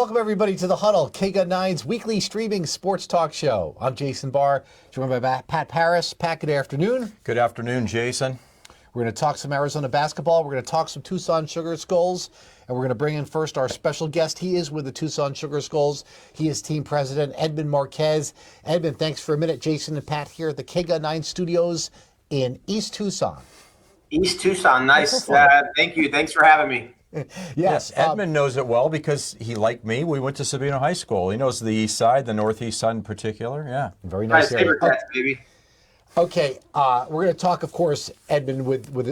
Welcome, everybody, to the Huddle, KGUT 9's weekly streaming sports talk show. I'm Jason Barr, joined by Pat Parris. Pat, good afternoon. Good afternoon, Jason. We're going to talk some Arizona basketball. We're going to talk some Tucson Sugar Skulls. And we're going to bring in first our special guest. He is with the Tucson Sugar Skulls. He is team president, Edmund Marquez. Edmund, thanks for a minute. Jason and Pat here at the KGUT 9 studios in East Tucson. East Tucson, nice. Thank you. Thanks for having me. Yes. Edmund knows it well because he, like me, we went to Sabino High School. He knows the east side, the northeast side in particular. Yeah. Very nice area. Baby. Okay, we're going to talk, of course, Edmund,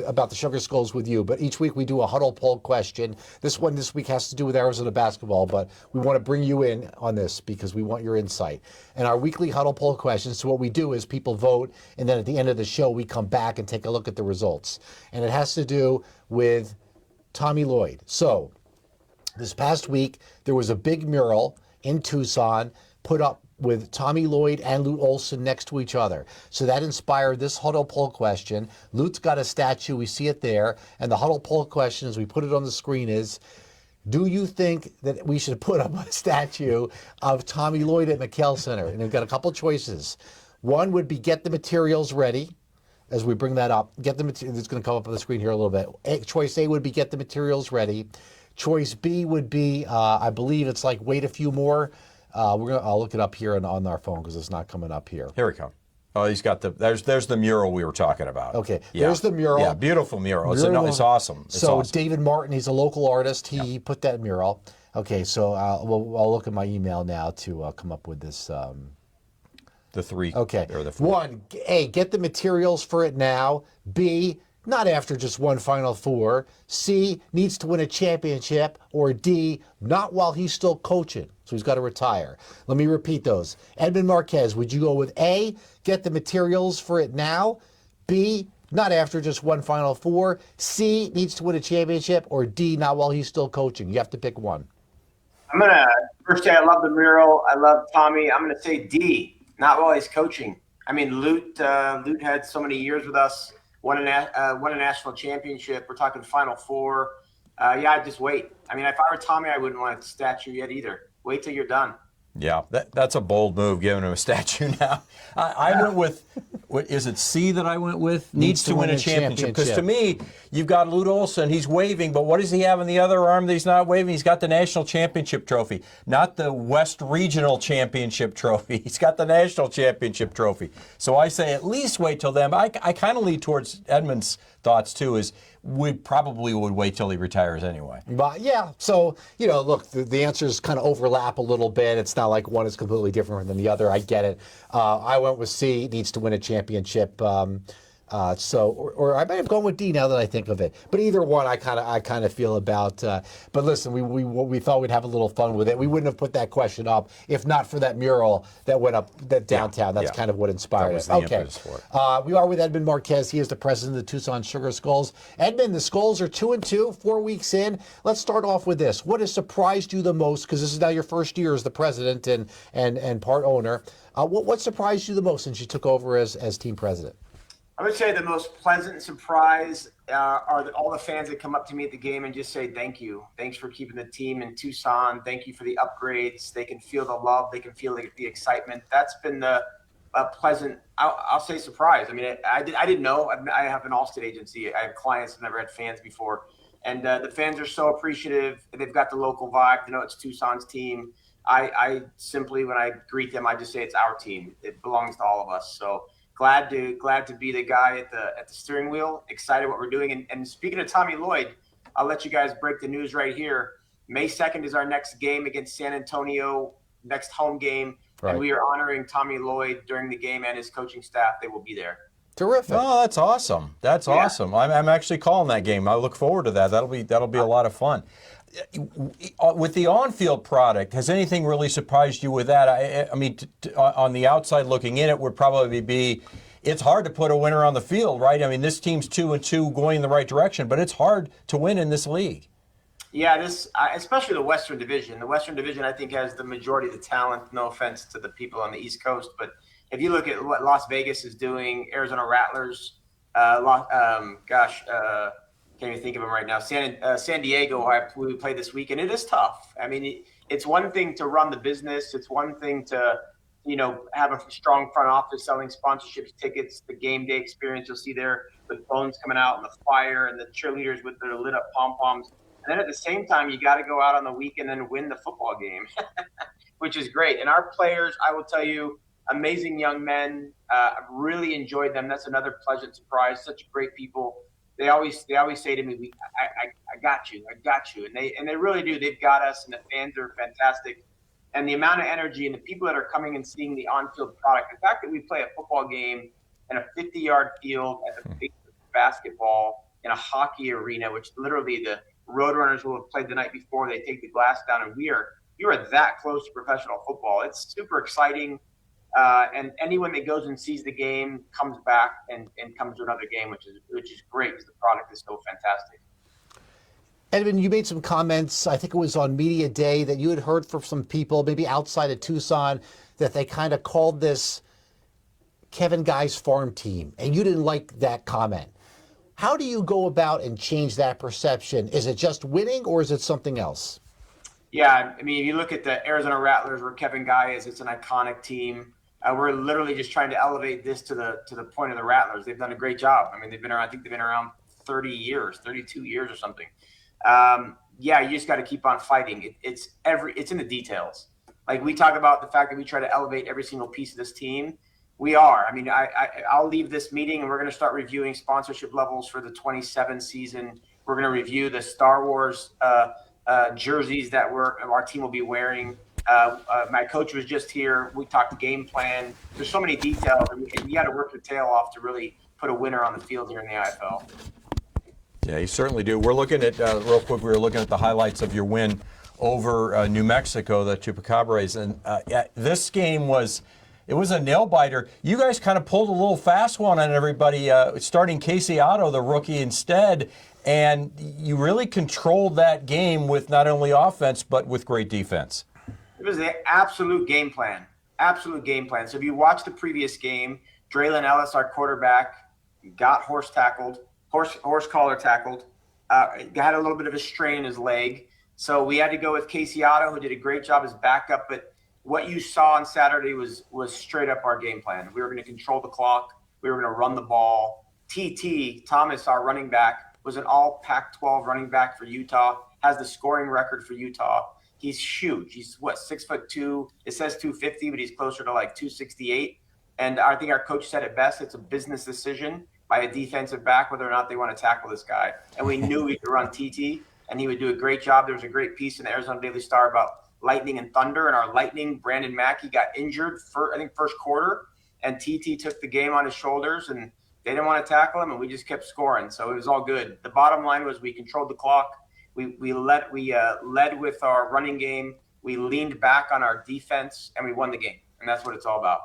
about the Sugar Skulls with you, but each week we do a huddle poll question. This week has to do with Arizona basketball, but we want to bring you in on this because we want your insight. And our weekly huddle poll questions, so what we do is people vote, and then at the end of the show we come back and take a look at the results. And it has to do with Tommy Lloyd. So, this past week, there was a big mural in Tucson put up with Tommy Lloyd and Lute Olson next to each other. So that inspired this huddle poll question. Lute's got a statue, we see it there, and the huddle poll question, as we put it on the screen, is, do you think that we should put up a statue of Tommy Lloyd at McHale Center? And we've got a couple choices. One would be get the materials ready. As we bring that up, get the material. It's going to come up on the screen here a little bit. Choice A would be get the materials ready. Choice B would be, I believe it's like wait a few more. I'll look it up here on our phone because it's not coming up here. Here we come. Oh, he's got there's the mural we were talking about. Okay, yeah. There's the mural. Yeah, beautiful mural. It's awesome. It's so awesome. David Martin, he's a local artist. He put that mural. Okay, so I'll look at my email now to come up with this. The three. Okay. Or the four. 1, A, get the materials for it now. B, not after just one Final Four. C, needs to win a championship. Or D, not while he's still coaching. So he's got to retire. Let me repeat those. Edmund Marquez, would you go with A, get the materials for it now? B, not after just one Final Four. C, needs to win a championship. Or D, not while he's still coaching. You have to pick one. First say I love the mural. I love Tommy. I'm going to say D. Not while he's coaching. I mean, Lute had so many years with us, won a national championship. We're talking Final Four. I'd just wait. I mean, if I were Tommy, I wouldn't want a statue yet either. Wait till you're done. Yeah, that's a bold move, giving him a statue now. I went with, is it C that I went with? Needs to win a championship. Because to me, you've got Lute Olson, he's waving, but what does he have in the other arm that he's not waving? He's got the national championship trophy, not the West Regional Championship trophy. He's got the national championship trophy. So I say at least wait till then. I kind of lead towards Edmund's thoughts too, is we probably would wait till he retires anyway. But yeah, so, look, the answers kind of overlap a little bit. It's not like one is completely different than the other. I get it. I went with C, needs to win a championship. Or I might have gone with D now that I think of it. But either one, I kind of feel about. But listen, we thought we'd have a little fun with it. We wouldn't have put that question up if not for that mural that went up downtown. That's kind of what inspired it. Okay, we are with Edmund Marquez. He is the president of the Tucson Sugar Skulls. Edmund, the Skulls are 2-2, 4 weeks in. Let's start off with this. What has surprised you the most? Because this is now your first year as the president and part owner. What surprised you the most since you took over as team president? I would say the most pleasant surprise are all the fans that come up to me at the game and just say thank you. Thanks for keeping the team in Tucson. Thank you for the upgrades. They can feel the love. They can feel the excitement. That's been the pleasant, I'll say, surprise. I mean, I didn't know. I have an all-state agency. I have clients that never had fans before. And the fans are so appreciative. They've got the local vibe. They know it's Tucson's team. I simply, when I greet them, I just say it's our team. It belongs to all of us. So glad to be the guy at the steering wheel. Excited what we're doing. And speaking of Tommy Lloyd, I'll let you guys break the news right here. May 2nd is our next game against San Antonio, next home game. Right. And we are honoring Tommy Lloyd during the game and his coaching staff. They will be there. Terrific. Oh, that's awesome. That's awesome. I'm actually calling that game. I look forward to that. That'll be a lot of fun. With the on-field product, has anything really surprised you with that? I mean, on the outside looking in, it would probably be, it's hard to put a winner on the field, right? I mean, this team's 2-2 going in the right direction, but it's hard to win in this league. Yeah, especially the Western Division. The Western Division, I think, has the majority of the talent. No offense to the people on the East Coast, but if you look at what Las Vegas is doing, Arizona Rattlers, can't even think of them right now. San Diego, we played this weekend. It is tough. I mean, it's one thing to run the business. It's one thing to, have a strong front office selling sponsorships, tickets, the game day experience. You'll see there with phones coming out and the fire and the cheerleaders with their lit up pom poms. And then at the same time, you got to go out on the weekend and win the football game, which is great. And our players, I will tell you, amazing young men. I've really enjoyed them. That's another pleasant surprise. Such great people. They always say to me, I got you, and they really do. They've got us, and the fans are fantastic. And the amount of energy and the people that are coming and seeing the on-field product, the fact that we play a football game in a 50-yard field at the big basketball in a hockey arena, which literally the Roadrunners will have played the night before. They take the glass down, and you are that close to professional football. It's super exciting. And anyone that goes and sees the game comes back and comes to another game, which is great because the product is so fantastic. Edmund, you made some comments, I think it was on Media Day, that you had heard from some people, maybe outside of Tucson, that they kind of called this Kevin Guy's farm team, and you didn't like that comment. How do you go about and change that perception? Is it just winning, or is it something else? Yeah, I mean, if you look at the Arizona Rattlers, where Kevin Guy is, it's an iconic team. We're literally just trying to elevate this to the point of the Rattlers. They've done a great job. I mean, I think they've been around 30 years, 32 years or something. You just got to keep on fighting. It's in the details. Like we talk about the fact that we try to elevate every single piece of this team. We are. I mean, I'll leave this meeting and we're going to start reviewing sponsorship levels for the 27 season. We're going to review the Star Wars jerseys that our team will be wearing. My coach was just here. We talked game plan. There's so many details, and you got to work your tail off to really put a winner on the field here in the IFL. Yeah, you certainly do. We're looking at, real quick, we were looking at the highlights of your win over New Mexico, the Chupacabras. And this game was a nail-biter. You guys kind of pulled a little fast one on everybody, starting Casey Otto, the rookie, instead. And you really controlled that game with not only offense, but with great defense. It was the absolute game plan. Absolute game plan. So if you watch the previous game, Draylon Ellis, our quarterback, got horse collar tackled, had a little bit of a strain in his leg. So we had to go with Casey Otto, who did a great job as backup. But what you saw on Saturday was straight up our game plan. We were going to control the clock. We were going to run the ball. TT Thomas, our running back, was an all Pac-12 running back for Utah, has the scoring record for Utah. He's huge. He's 6'2". It says 250, but he's closer to like 268. And I think our coach said it best. It's a business decision by a defensive back whether or not they want to tackle this guy. And we knew we could run TT, and he would do a great job. There was a great piece in the Arizona Daily Star about lightning and thunder. And our lightning, Brandon Mackey, got injured first quarter, and TT took the game on his shoulders, and they didn't want to tackle him, and we just kept scoring. So it was all good. The bottom line was we controlled the clock. We led with our running game. We leaned back on our defense, and we won the game. And that's what it's all about.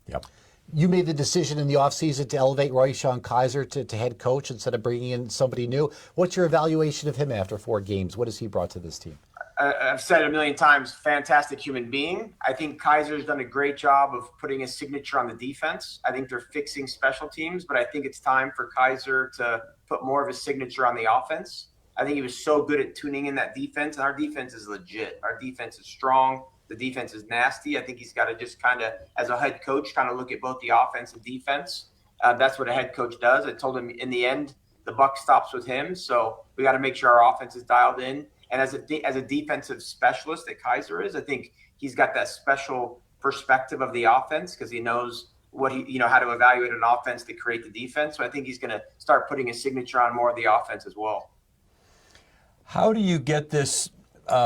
Yep. You made the decision in the offseason to elevate Royshawn Kaiser to head coach instead of bringing in somebody new. What's your evaluation of him after 4 games? What has he brought to this team? I've said it a million times, fantastic human being. I think Kaiser's done a great job of putting his signature on the defense. I think they're fixing special teams, but I think it's time for Kaiser to put more of his signature on the offense. I think he was so good at tuning in that defense, and our defense is legit. Our defense is strong. The defense is nasty. I think he's got to just kind of, as a head coach, kind of look at both the offense and defense. That's what a head coach does. I told him in the end, the buck stops with him. So we got to make sure our offense is dialed in. And as a defensive specialist that Kaiser is, I think he's got that special perspective of the offense because he knows how to evaluate an offense to create the defense. So I think he's going to start putting his signature on more of the offense as well. How do you get this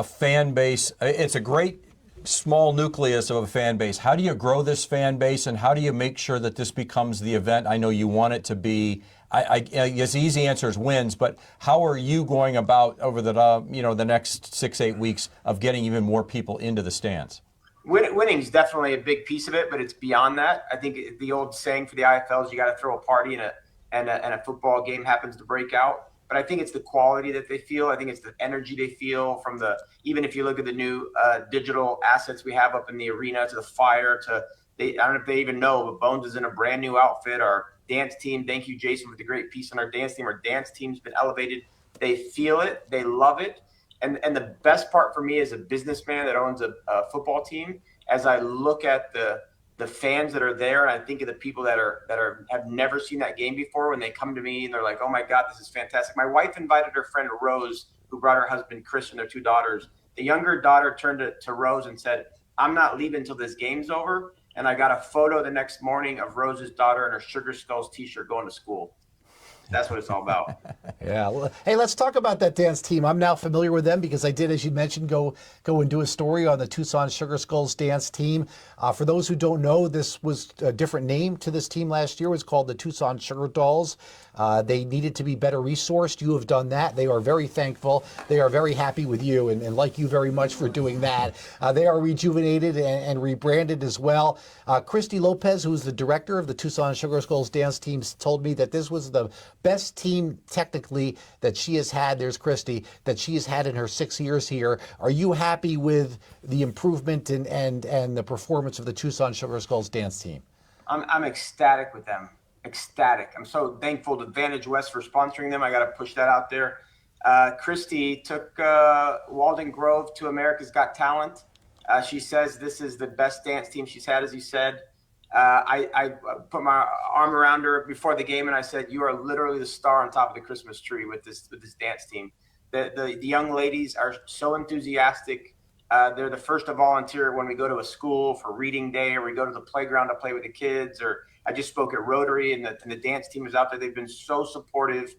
fan base? It's a great small nucleus of a fan base. How do you grow this fan base, and how do you make sure that this becomes the event I know you want it to be? I guess the easy answer is wins, but how are you going about over the next 6-8 weeks of getting even more people into the stands? Winning is definitely a big piece of it, but it's beyond that. I think the old saying for the IFL is you got to throw a party and a football game happens to break out. But I think it's the quality that they feel. I think it's the energy they feel from even if you look at the new digital assets we have up in the arena, to the fire, I don't know if they even know, but Bones is in a brand new outfit. Our dance team, thank you, Jason, for the great piece on our dance team. Our dance team's been elevated. They feel it. They love it. And the best part for me as a businessman that owns a football team, as I look at the fans that are there, and I think of the people that have never seen that game before, when they come to me and they're like, "Oh my God, this is fantastic." My wife invited her friend Rose, who brought her husband Chris and their 2 daughters. The younger daughter turned to Rose and said, "I'm not leaving until this game's over." And I got a photo the next morning of Rose's daughter in her Sugar Skulls t-shirt going to school. That's what it's all about. Yeah. Well, hey, let's talk about that dance team. I'm now familiar with them because I did, as you mentioned, go and do a story on the Tucson Sugar Skulls dance team. For those who don't know, this was a different name to this team last year. It was called the Tucson Sugar Dolls. They needed to be better resourced. You have done that. They are very thankful. They are very happy with you and like you very much for doing that. They are rejuvenated and rebranded as well. Christy Lopez, who's the director of the Tucson Sugar Skulls dance teams, told me that this was the best team technically that she has had. There's Christy, that she has had in her 6 years here. Are you happy with the improvement and the performance of the Tucson Sugar Skulls dance team? I'm ecstatic with them. Ecstatic. I'm so thankful to Vantage West for sponsoring them. I got to push that out there. Christy took Walden Grove to America's Got Talent. She says this is the best dance team she's had, as you said. I put my arm around her before the game and I said, "You are literally the star on top of the Christmas tree with this dance team." The young ladies are so enthusiastic. They're the first to volunteer when we go to a school for reading day, or we go to the playground to play with the kids, or I just spoke at Rotary and the dance team is out there. They've been so supportive.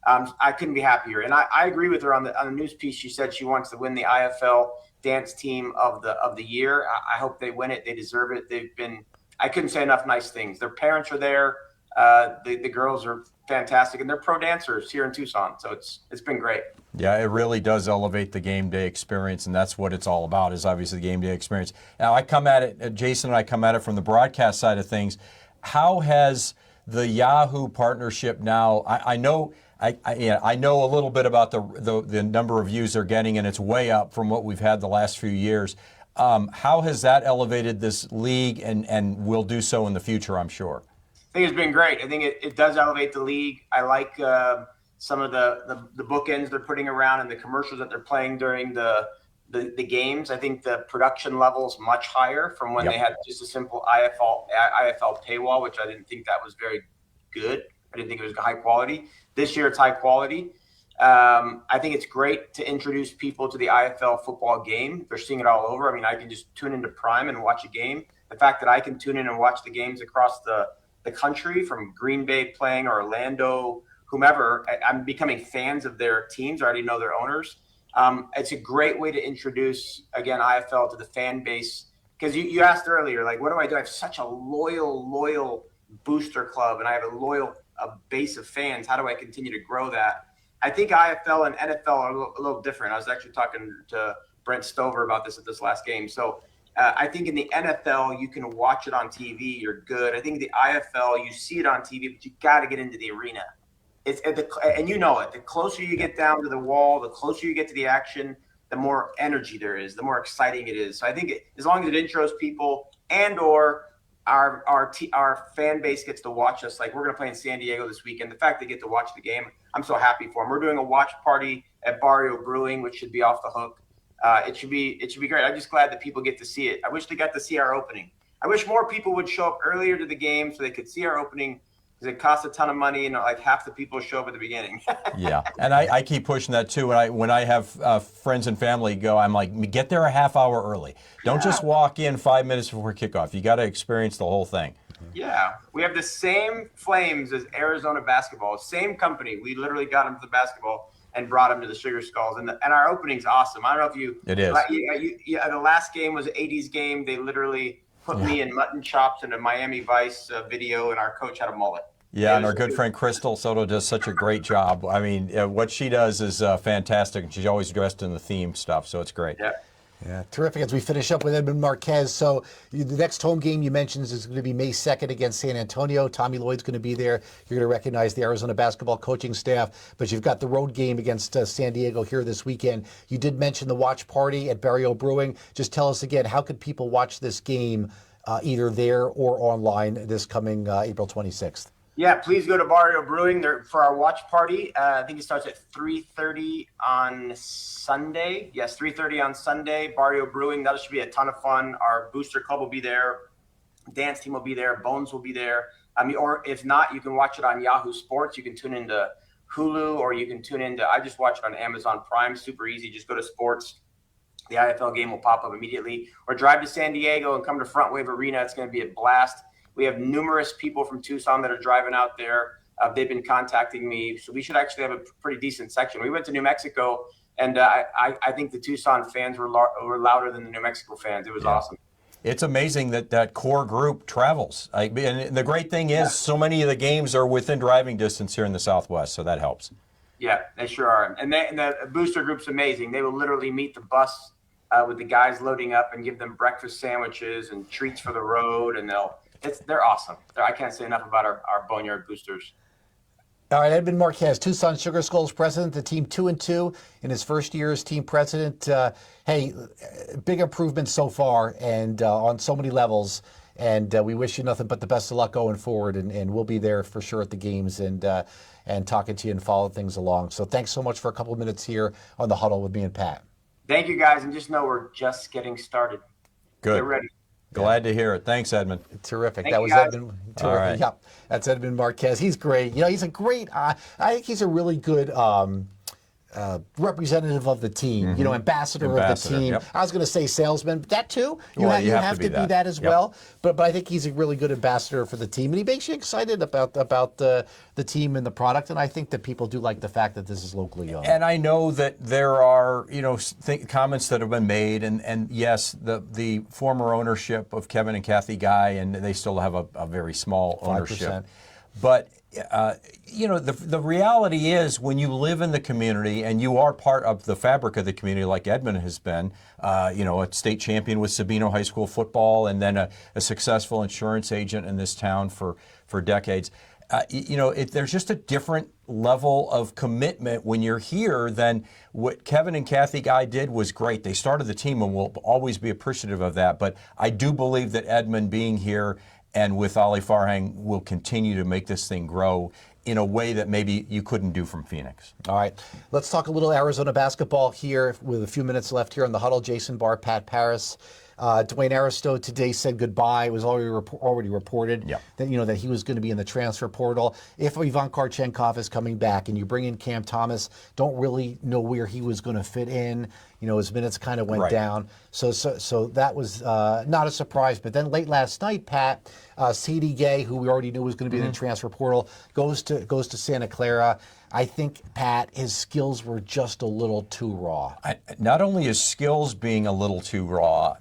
I couldn't be happier. And I agree with her on the news piece. She said she wants to win the IFL dance team of the year. I hope they win it. They deserve it. I couldn't say enough nice things. Their parents are there. The girls are fantastic, and they're pro dancers here in Tucson. So it's been great. Yeah, it really does elevate the game day experience, and that's what it's all about, is obviously the game day experience. Now, I come at it, Jason and I come at it from the broadcast side of things. How has the Yahoo partnership now, I know a little bit about the number of views they're getting, and it's way up from what we've had the last few years. How has that elevated this league and will do so in the future, I'm sure? I think it's been great. I think it does elevate the league. I like some of the bookends they're putting around and the commercials that they're playing during the games. I think the production level is much higher from when they had just a simple IFL paywall, which I didn't think that was very good. I didn't think it was high quality. This year it's high quality. I think it's great to introduce people to the IFL football game. They're seeing it all over. I mean, I can just tune into Prime and watch a game. The fact that I can tune in and watch the games across the country, from Green Bay playing or Orlando, whomever, I'm becoming fans of their teams. I already know their owners. It's a great way to introduce, again, IFL to the fan base. Because you asked earlier, like, what do I do? I have such a loyal booster club, and I have a loyal base of fans. How do I continue to grow that? I think IFL and NFL are a little different. I was actually talking to Brent Stover about this at this last game. So I think in the NFL, you can watch it on TV. You're good. I think the IFL, you see it on TV, but you got to get into the arena. And you know it. The closer you get down to the wall, the closer you get to the action, the more energy there is, the more exciting it is. So I think as long as it intros people and/or our fan base gets to watch us, like we're going to play in San Diego this weekend. The fact they get to watch the game, I'm so happy for them. We're doing a watch party at Barrio Brewing, which should be off the hook. It should be great. I'm just glad that people get to see it. I wish they got to see our opening. I wish more people would show up earlier to the game so they could see our opening, because it costs a ton of money and like half the people show up at the beginning. Yeah, and I keep pushing that too. When I have friends and family go, I'm like, get there a half hour early. Don't just walk in 5 minutes before kickoff. You got to experience the whole thing. Yeah, we have the same Flames as Arizona basketball, same company. We literally got them to the basketball and brought them to the Sugar Skulls, and our opening's awesome. I don't know if you. It is. The last game was an 80s game. They literally put me in mutton chops in a Miami Vice video, and our coach had a mullet. Yeah, and our good friend Crystal Soto does such a great job. I mean, what she does is fantastic, and she's always dressed in the theme stuff, so it's great. Yeah, terrific. As we finish up with Edmund Marquez, so the next home game you mentioned is going to be May 2nd against San Antonio. Tommy Lloyd's going to be there. You're going to recognize the Arizona basketball coaching staff, but you've got the road game against San Diego here this weekend. You did mention the watch party at Barrio Brewing. Just tell us again, how could people watch this game either there or online this coming April 26th? Yeah, please go to Barrio Brewing for our watch party. I think it starts at 3:30 on Sunday. Yes, 3:30 on Sunday. Barrio Brewing. That should be a ton of fun. Our booster club will be there. Dance team will be there. Bones will be there. I mean, or if not, you can watch it on Yahoo Sports. You can tune into Hulu, or you can tune into. I just watch it on Amazon Prime. Super easy. Just go to sports. The IFL game will pop up immediately. Or drive to San Diego and come to Front Wave Arena. It's going to be a blast. We have numerous people from Tucson that are driving out there. They've been contacting me. So we should actually have a pretty decent section. We went to New Mexico, and I think the Tucson fans were louder than the New Mexico fans. It was awesome. It's amazing that core group travels. And the great thing is so many of the games are within driving distance here in the Southwest, so that helps. Yeah, they sure are. And the booster group's amazing. They will literally meet the bus with the guys loading up and give them breakfast sandwiches and treats for the road, and they're awesome. I can't say enough about our Boneyard boosters. All right, Edmund Marquez, Tucson Sugar Skulls president, the team 2-2 in his first year as team president. Hey, big improvement so far, and on so many levels. And we wish you nothing but the best of luck going forward. And we'll be there for sure at the games and talking to you and follow things along. So thanks so much for a couple of minutes here on the Huddle with me and Pat. Thank you, guys, and just know we're just getting started. Good. Get ready. Glad to hear it. Thanks, Edmund. Terrific. Thank that you, was guys. Edmund. Terrific. All right. Yep. That's Edmund Marquez. He's great. He's a great. I think he's a really good representative of the team. Ambassador of the team. Yep. I was going to say salesman, but that too. You Well, have to be that as Yep. well. But I think he's a really good ambassador for the team, and he makes you excited about the team and the product. And I think that people do like the fact that this is locally owned. And I know that there are, comments that have been made, and yes, the former ownership of Kevin and Kathy Guy, and they still have a very small ownership. 5%. But the reality is, when you live in the community and you are part of the fabric of the community, like Edmund has been, a state champion with Sabino High School football, and then a successful insurance agent in this town for decades. There's just a different level of commitment when you're here than what Kevin and Kathy Guy did was great. They started the team, and we'll always be appreciative of that. But I do believe that Edmund being here and with Ali Farhang will continue to make this thing grow in a way that maybe you couldn't do from Phoenix. All right, let's talk a little Arizona basketball here with a few minutes left here on the Huddle. Jason Barr, Pat Parris. Dwayne Aristo today said goodbye. It was already reported that that he was going to be in the transfer portal. If Ivan Karchenkov is coming back and you bring in Cam Thomas, don't really know where he was going to fit in. His minutes kind of went down. So that was not a surprise. But then late last night, Pat, C.D. Gay, who we already knew was going to be in the transfer portal, goes to Santa Clara. I think, Pat, his skills were just a little too raw. Not only his skills being a little too raw,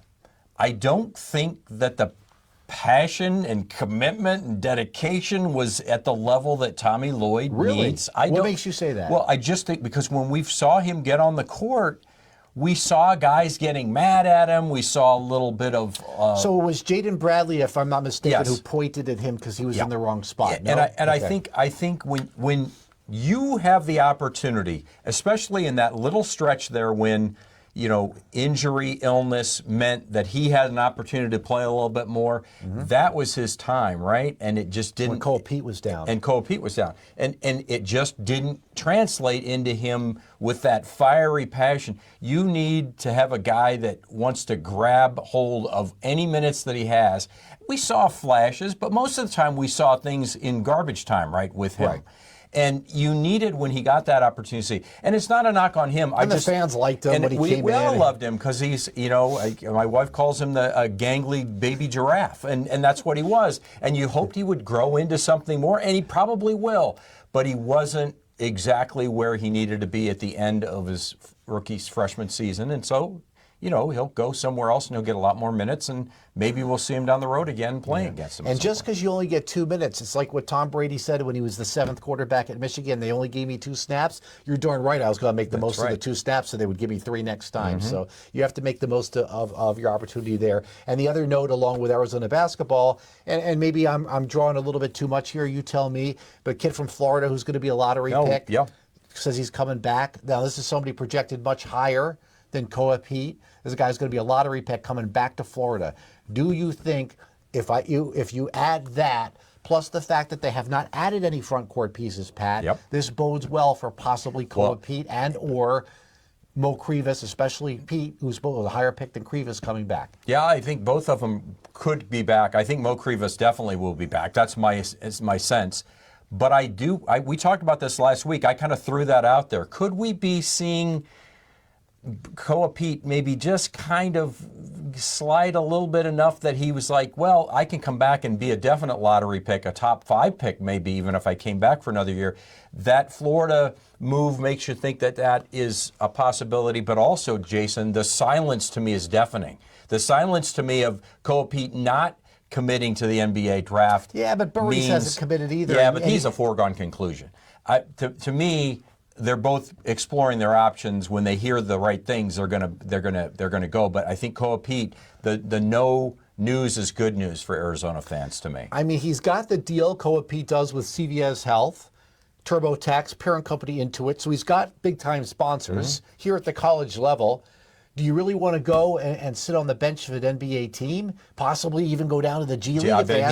I don't think that the passion and commitment and dedication was at the level that Tommy Lloyd needs. What makes you say that? Well, I just think because when we saw him get on the court, we saw guys getting mad at him. We saw a little bit of. So it was Jaden Bradley, if I'm not mistaken, who pointed at him because he was in the wrong spot. Yeah. No? I think when you have the opportunity, especially in that little stretch there when injury, illness meant that he had an opportunity to play a little bit more. That was his time, right? And it just didn't. When Cole Pete was down. And Cole Pete was down. And it just didn't translate into him with that fiery passion. You need to have a guy that wants to grab hold of any minutes that he has. We saw flashes, but most of the time we saw things in garbage time, right, with him. Right. And you needed when he got that opportunity. And it's not a knock on him. And the fans liked him when he came in. We all loved him because he's, my wife calls him the gangly baby giraffe. And that's what he was. And you hoped he would grow into something more, and he probably will. But he wasn't exactly where he needed to be at the end of his freshman season. And so, he'll go somewhere else and he'll get a lot more minutes, and maybe we'll see him down the road again playing against him. And just because you only get 2 minutes, it's like what Tom Brady said when he was the 7th quarterback at Michigan. They only gave me 2 snaps. You're darn right. I was going to make the most of the 2 snaps, so they would give me 3 next time. So you have to make the most of your opportunity there. And the other note, along with Arizona basketball, and maybe I'm drawing a little bit too much here. You tell me. But kid from Florida who's going to be a lottery pick says he's coming back. Now this is somebody projected much higher than Koa Pete. This guy's going to be a lottery pick coming back to Florida. Do you think if you add that plus the fact that they have not added any front court pieces, Pat. Yep. This bodes well for possibly Koa Pete and or Mo Krivas, especially Pete, who's both a higher pick than Krivas, coming back. Yeah, I think both of them could be back. I think Mo Krivas definitely will be back. That's my sense. But we talked about this last week. I kind of threw that out there. Could we be seeing Koa Pete maybe just kind of slide a little bit enough that he was like, well, I can come back and be a definite lottery pick, a top 5 pick maybe, even if I came back for another year. That Florida move makes you think that that is a possibility, but also, Jason, the silence to me is deafening. The silence to me of Koa Pete not committing to the NBA draft. Yeah, but Burris hasn't committed either. Yeah, but he's a foregone conclusion. To me, they're both exploring their options. When they hear the right things, they're gonna go. But I think Koa Pete, the no news is good news for Arizona fans to me. I mean, he's got the deal Koa Pete does with CVS Health, TurboTax, parent company Intuit. So he's got big time sponsors here at the college level. Do you really want to go and sit on the bench of an NBA team? Possibly even go down to the G League if they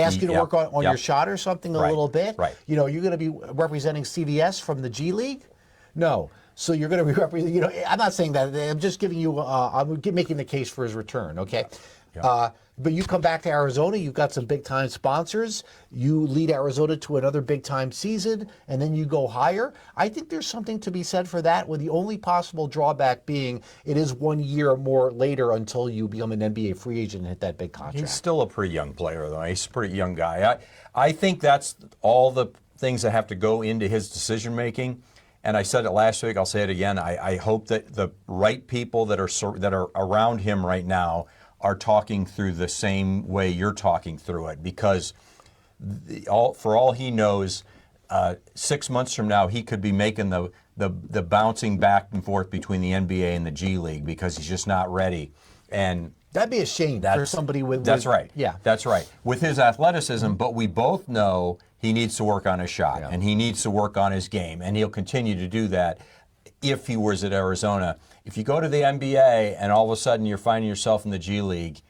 ask you to work on your shot or something a little bit? Right. You know, you're going to be representing CVS from the G League? No. So you're going to be representing, I'm not saying that. I'm just giving you, I'm making the case for his return, okay? But you come back to Arizona, you've got some big-time sponsors, you lead Arizona to another big-time season, and then you go higher. I think there's something to be said for that, with the only possible drawback being it is 1 year or more later until you become an NBA free agent and hit that big contract. He's still a pretty young player, though. He's a pretty young guy. I think that's all the things that have to go into his decision-making. And I said it last week, I'll say it again. I hope that the right people that are around him right now are talking through the same way you're talking through it, because for all he knows, 6 months from now he could be making the bouncing back and forth between the NBA and the G League because he's just not ready. And that'd be a shame for somebody with. That's right. Yeah, that's right. With his athleticism, but we both know he needs to work on his shot and he needs to work on his game, and he'll continue to do that if he was at Arizona. If you go to the NBA and all of a sudden you're finding yourself in the G League,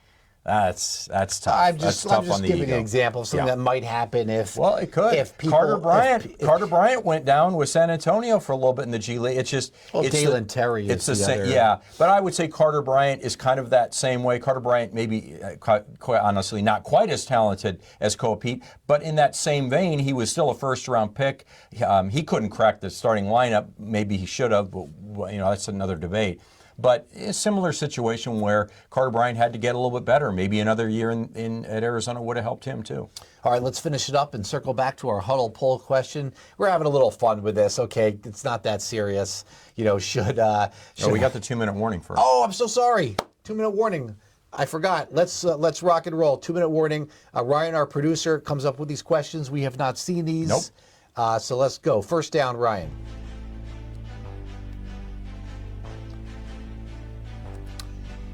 that's tough. I'm just on the giving ego. an example of something that might happen if. Well, it could. If people, Carter Bryant went down with San Antonio for a little bit in the G League. It's just. Dalen Terry. It's the same. Yeah, but I would say Carter Bryant is kind of that same way. Carter Bryant maybe, quite honestly, not quite as talented as Koa Pete, but in that same vein, he was still a first-round pick. He couldn't crack the starting lineup. Maybe he should have, but that's another debate. But a similar situation where Carter Bryant had to get a little bit better. Maybe another year at Arizona would have helped him too. All right, let's finish it up and circle back to our Huddle poll question. We're having a little fun with this, okay? It's not that serious. Should we got the 2-minute warning first. Oh, I'm so sorry. 2-minute warning. I forgot. Let's rock and roll. 2-minute warning. Ryan, our producer, comes up with these questions. We have not seen these. Nope. So let's go. First down, Ryan.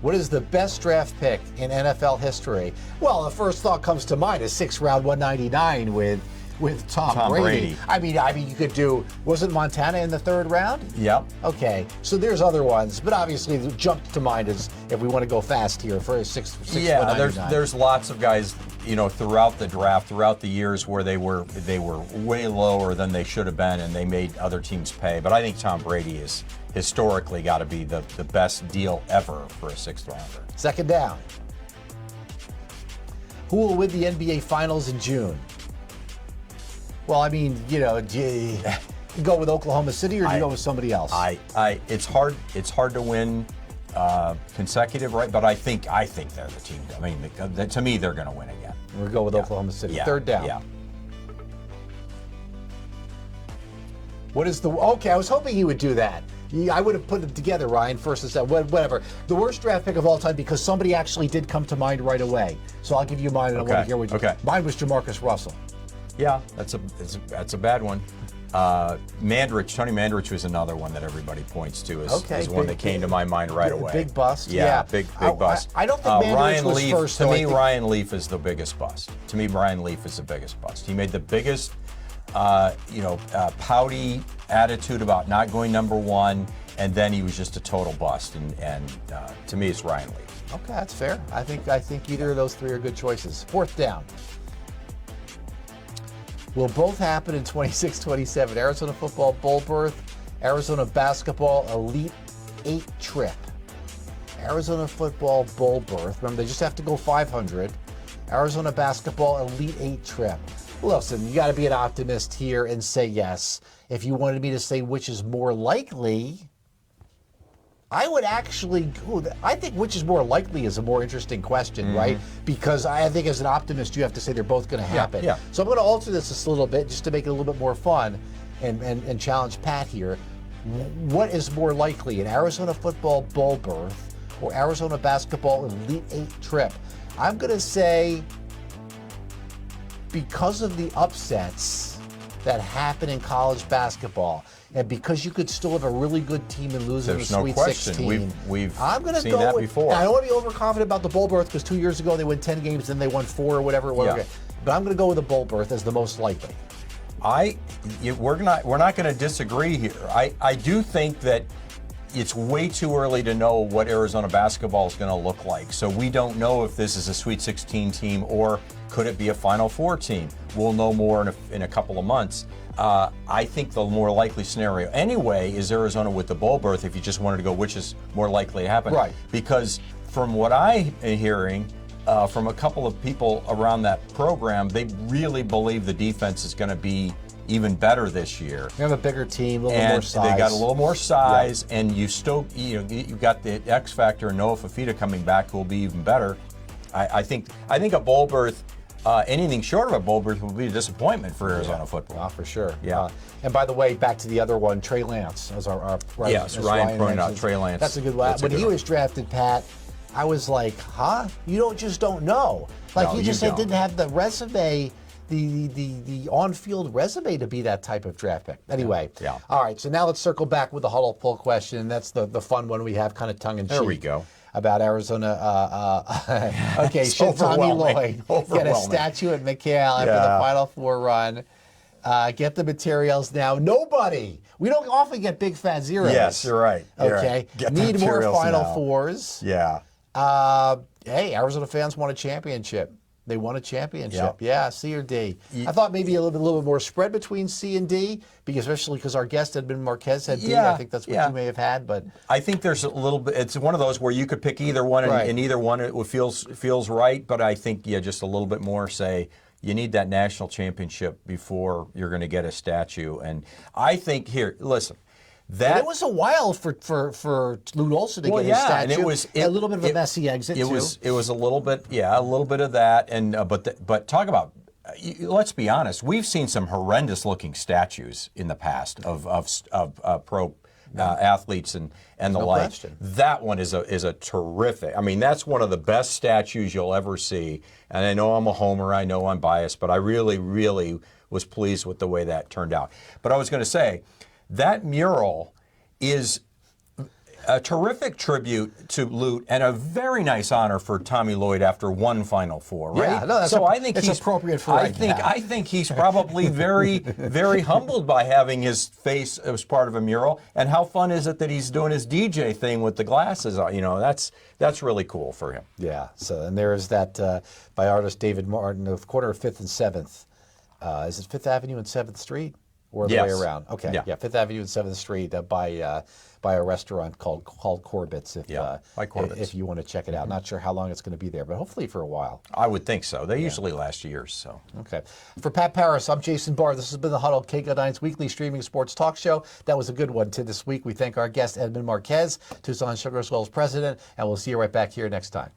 What is the best draft pick in NFL history? Well, the first thought comes to mind is 6th round 199 with Tom Brady. I mean, you could do. Wasn't Montana in the 3rd round? Yep. Okay, so there's other ones, but obviously the jump to mind is, if we want to go fast here, for 6th 199. There's lots of guys, throughout the draft, throughout the years where they were way lower than they should have been, and they made other teams pay. But I think Tom Brady is historically got to be the best deal ever for a 6th rounder. 2nd down. Who will win the NBA Finals in June? Well, I mean, do you go with Oklahoma City or do you go with somebody else? It's hard to win consecutive, right? But I think they're the team. I mean, to me, they're going to win again. We'll go with Oklahoma City. Yeah. 3rd down. Yeah. What is okay, I was hoping he would do that. I would have put it together, Ryan, first and second, whatever. The worst draft pick of all time, because somebody actually did come to mind right away. So I'll give you mine, and I want to hear what you. Okay. Mine was Jamarcus Russell. Yeah, that's a bad one. Tony Mandrich was another one that everybody points to as one that came to my mind right away. Big bust. Yeah, big bust. I don't think Mandrich Ryan was Leaf, first. To me, Ryan Leaf is the biggest bust. To me, Ryan Leaf is the biggest bust. He made the biggest, pouty attitude about not going number 1, and then he was just a total bust. And to me, it's Ryan Leaf. Okay, that's fair. I think either of those 3 are good choices. 4th down. will both happen in 26-27. Arizona football bowl berth, Arizona basketball Elite 8 trip. Arizona football bowl berth. Remember, they just have to go 500. Arizona basketball Elite 8 trip. Listen, you got to be an optimist here and say yes. If you wanted me to say which is more likely, I would actually, I think which is more likely is a more interesting question, right? Because I think as an optimist, you have to say they're both going to happen. Yeah. So I'm going to alter this just a little bit just to make it a little bit more fun and challenge Pat here. What is more likely, an Arizona football bowl berth or Arizona basketball Elite 8 trip? I'm going to say, because of the upsets that happen in college basketball, and because you could still have a really good team and lose in the Sweet 16, We've I'm going to seen go that with, before. I don't want to be overconfident about the bowl berth because 2 years ago they won 10 games, then they won 4 or whatever. Yeah. But I'm going to go with the bowl berth as the most likely. We're not going to disagree here. I do think that it's way too early to know what Arizona basketball is going to look like. So we don't know if this is a Sweet 16 team or could it be a Final Four team. We'll know more in a couple of months. I think the more likely scenario anyway is Arizona with the bowl berth, if you just wanted to go which is more likely to happen. Right. Because from what I am hearing from a couple of people around that program, they really believe the defense is going to be even better this year. They have a bigger team, a little more size. They got a little more size, and you've got the X factor and Noah Fafita coming back, who will be even better. I think a bowl berth, anything short of a bowl berth, will be a disappointment for Arizona football. For sure. Yeah. And by the way, back to the other one, Trey Lance, as our yes, as Ryan pointed out mentioned. Trey Lance. That's a good one. When he was drafted, Pat, I was like, huh? You just don't know. Like, No, he you just don't. didn't have the resume, the on-field resume to be that type of draft pick. Anyway. Yeah. All right, so now let's circle back with the huddle poll question, and that's the fun one we have, kind of tongue-in-cheek. There we go. About Arizona. Okay, It's should Tommy overwhelming. Lloyd get a Overwhelming. statue at McHale after the Final Four run? Get the materials now. Nobody. We don't often get big fat zeros. Yes, you're right. You're Okay. right. Get the Need more materials Final now. Fours. Yeah. Hey, Arizona fans won a championship. They won a championship. Yep. Yeah, C or D. I thought maybe a little bit more spread between C and D, especially because our guest Edmund Marquez had D. Yeah, I think that's what yeah. you may have had, but I think there's a little bit. It's one of those where you could pick either one, Right. and either one it feels right. But I think just a little bit more. Say you need that national championship before you're going to get a statue. And I think here, listen, and it was a while for Lute Olson to get his statue. and it was a little bit of a messy exit It too. was a little bit, a little bit of that. And but talk about. Let's be honest. We've seen some horrendous looking statues in the past of pro athletes and the like. question. That one is a terrific. I mean, that's one of the best statues you'll ever see. And I know I'm a homer. I know I'm biased, but I really, really was pleased with the way that turned out. But I was going to say that mural is a terrific tribute to Lute and a very nice honor for Tommy Lloyd after one Final Four, right? Yeah, no, that's so I think it's he's appropriate for I right think now. I think he's probably very, very humbled by having his face as part of a mural. And how fun is it that he's doing his DJ thing with the glasses on? That's really cool for him. Yeah. So and there's that by artist David Martin, the corner of 5th and 7th. Is it 5th Avenue and 7th Street? Or the way Yes. around? Okay. Yeah. Yeah. 5th Avenue and 7th Street by a restaurant called Corbett's. by Corbett's. If you want to check it out. Not sure how long it's going to be there, but hopefully for a while. I would think so. They usually last years. So. Okay. For Pat Parris, I'm Jason Barr. This has been the Huddle, KGO9's weekly streaming sports talk show. That was a good one this week. We thank our guest, Edmund Marquez, Tucson Sugar Skulls president, and we'll see you right back here next time.